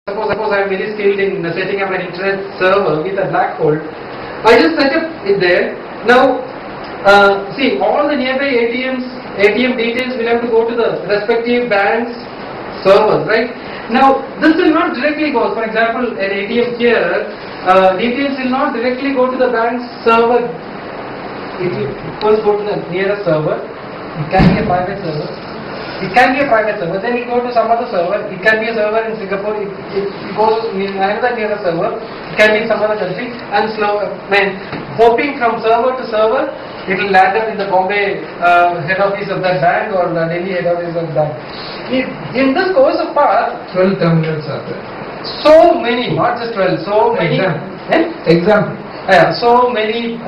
suppose I am very skilled in setting up an internet server with a black hole. I just set up it there. Now, see, all the nearby ATM details will have to go to the respective bank's servers, right? Now, this will not directly go. For example, an ATM here, details will not directly go to the bank's server. It will first go to the nearest server. It can be a private server. Then it go to some other server. It can be a server in Singapore. It goes in another nearest server. It can be in some other country. And hopping from server to server, it will land up in the Bombay head office of that bank or the Delhi head office of that. In this course of path, 12 terminals are there. so many, not just 12, so many. Example. Yeah, so many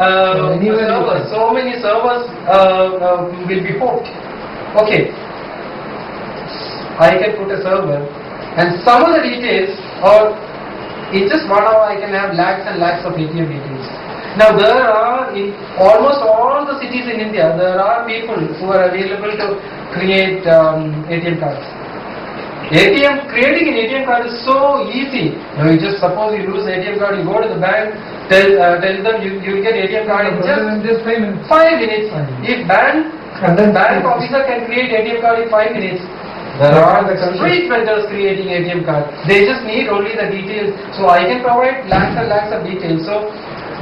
servers will be hooked. Okay, I can put a server, and some of the details, or in just 1 hour, I can have lakhs and lakhs of ATM details. Now there are, in almost all the cities in India, there are people who are available to create ATM cards. Creating an ATM card is so easy. Now you just suppose you lose ATM card, you go to the bank, tell them you will get ATM card in just 5 minutes. 5 minutes. If bank officer can create ATM card in 5 minutes, there are the street vendors creating ATM card. They just need only the details. So I can provide lakhs and lakhs of details. So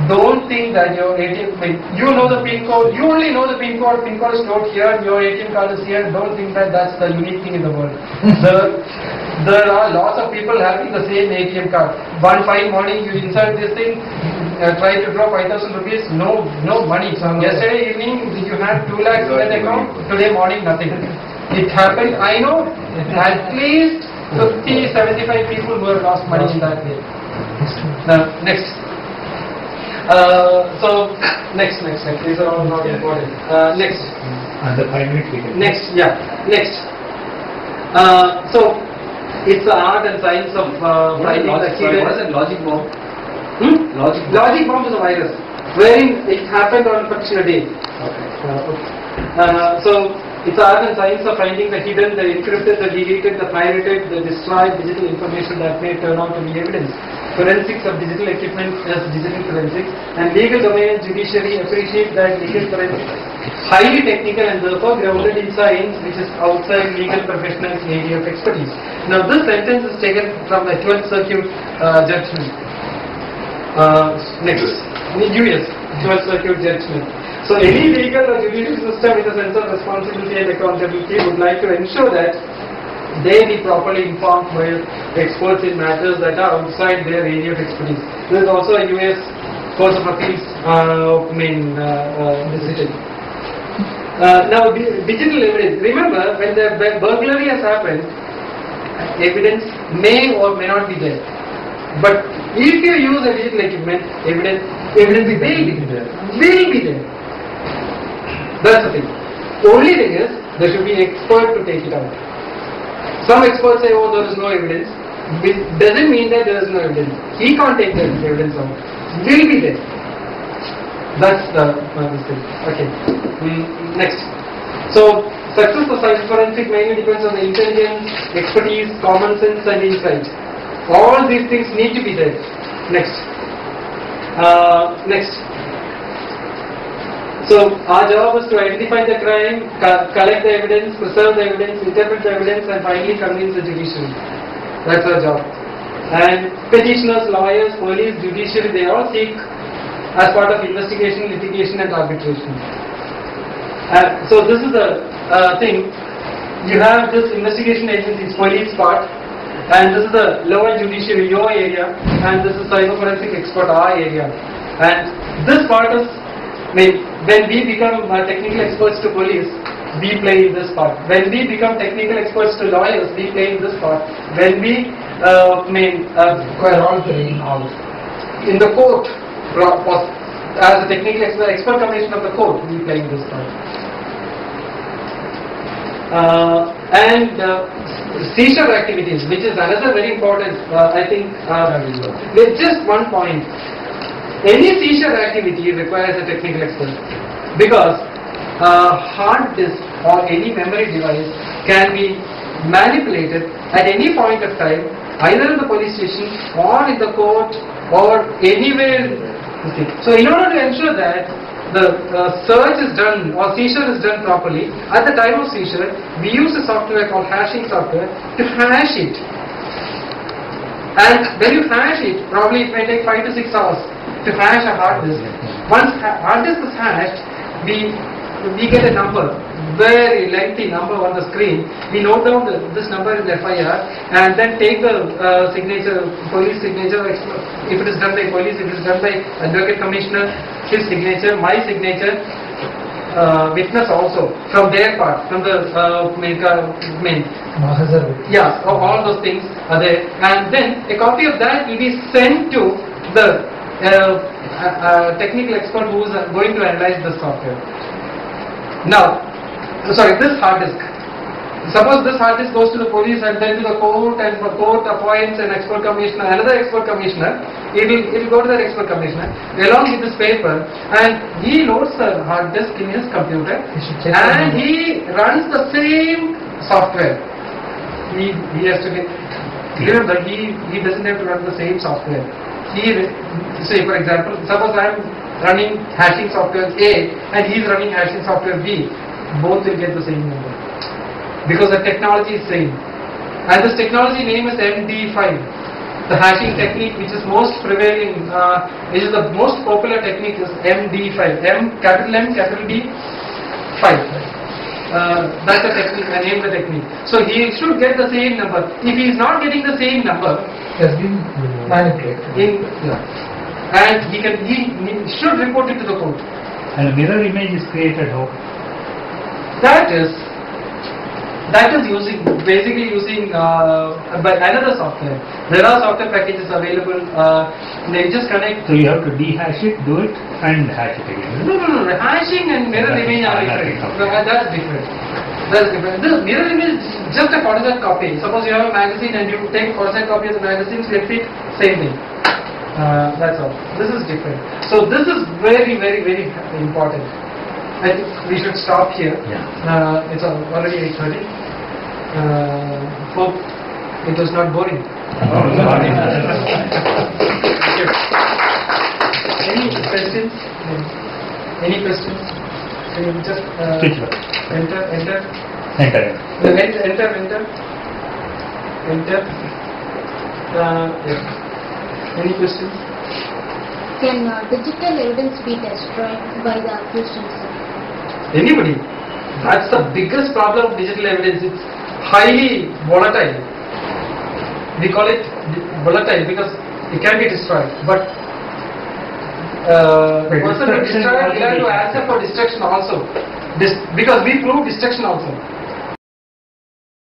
don't think that your ATM, you know the PIN code, you only know the PIN code is stored here, your ATM card is here. Don't think that that's the unique thing in the world. There are lots of people having the same ATM card. One fine morning you insert this thing, try to draw 5,000 rupees, no money. Yesterday evening you had 2 lakhs in that account, today morning nothing. It happened, I know, at least 50-75 people who have lost money in that way. Now, next. Next. These are all not important. Next. And the 5 minute period. Next. So, it's the art and science of finding the hidden. What is a logic bomb? Logic bomb is a virus, wherein it happened on a particular day. So, it's the art and science of finding the hidden, the encrypted, the deleted, the pirated, the destroyed digital information that may turn out to be evidence. Forensics of digital equipment as digital forensics, and legal domain and judiciary appreciate that legal forensics highly technical and therefore grounded in science, which is outside legal professionals' area of expertise. Now this sentence is taken from the 12th Circuit judgment. Next, US 12th Circuit judgment. So any legal or judicial system with a sense of responsibility and accountability would like to ensure that they be properly informed by experts in matters that are outside their area of expertise. There is also a US Court of Appeals decision. Now, digital evidence. Remember, when the burglary has happened, evidence may or may not be there. But if you use a digital equipment, evidence will be there. That's the thing. Only thing is, there should be an expert to take it out. Some experts say, oh, there is no evidence. It doesn't mean that there is no evidence. He can't take the evidence out. Will be there. That's the mistake. Okay. Next. So, success of science forensic mainly depends on the intelligence, expertise, common sense and insight. All these things need to be there. Next. So, our job is to identify the crime, collect the evidence, preserve the evidence, interpret the evidence and finally convince the judiciary. That's our job. And petitioners, lawyers, police, judiciary, they all seek as part of investigation, litigation and arbitration. So this is the thing. You have this investigation agency's police part, and this is the lower judiciary, your area, and this is cyber forensic expert, our area. And this part is, when we become technical experts to police, we play in this part. When we become technical experts to lawyers, we play in this part. When we We're all playing out. in the court, as a technical expert commission of the court, we play in this part. And seizure activities, which is another very important, I think, with just one point. Any seizure activity requires a technical expert, because hard disk or any memory device can be manipulated at any point of time either in the police station or in the court or anywhere. Okay. So in order to ensure that the search is done or seizure is done properly, at the time of seizure, we use a software called hashing software to hash it. And when you hash it, probably it may take 5 to 6 hours to hash a hard disk. Once hard disk is hashed, we get a number, very lengthy number on the screen. We note down this number in the FIR and then take the signature, police signature, if it is done by police, if it is done by advocate commissioner, his signature, my signature, witness also, from their part, from the yeah, all those things are there. And then a copy of that will be sent to the technical expert who is going to analyze the software. Now, sorry, this hard disk. Suppose this hard disk goes to the police and then to the court, and the court appoints an expert commissioner, another expert commissioner. It will go to the expert commissioner along with this paper, and he loads the hard disk in his computer and he runs the same software. He has to get, remember, he doesn't have to run the same software. Say for example, suppose I am running hashing software A and he is running hashing software B, both will get the same number because the technology is same, and this technology name is MD5. The hashing technique which is most prevailing, which is the most popular technique, is MD5. M, capital D, 5. That's the technique, I named the technique. So he should get the same number. If he is not getting the same number, has been manipulated. And he should report it to the court. And a mirror image is created how? That is basically using by another software. There are software packages available. They just connect. So you have to dehash it, do it, and hash it again. No. Hashing and mirror image are different. That's different. The mirror image is just a photostat copy. Suppose you have a magazine and you take photostat copy of the magazine, flip it, same thing. That's all. This is different. So this is very, very, very important. I think we should stop here. Yeah. It's already 8:30. Hope it was not boring. Any questions? Any questions? Can you just enter. Yes. Any questions? Can digital evidence be destroyed by the accused himself? Anybody. That's the biggest problem of digital evidence. It's highly volatile. We call it volatile because it can be destroyed. But person to destroy, we have to answer for destruction also. Because we prove destruction also.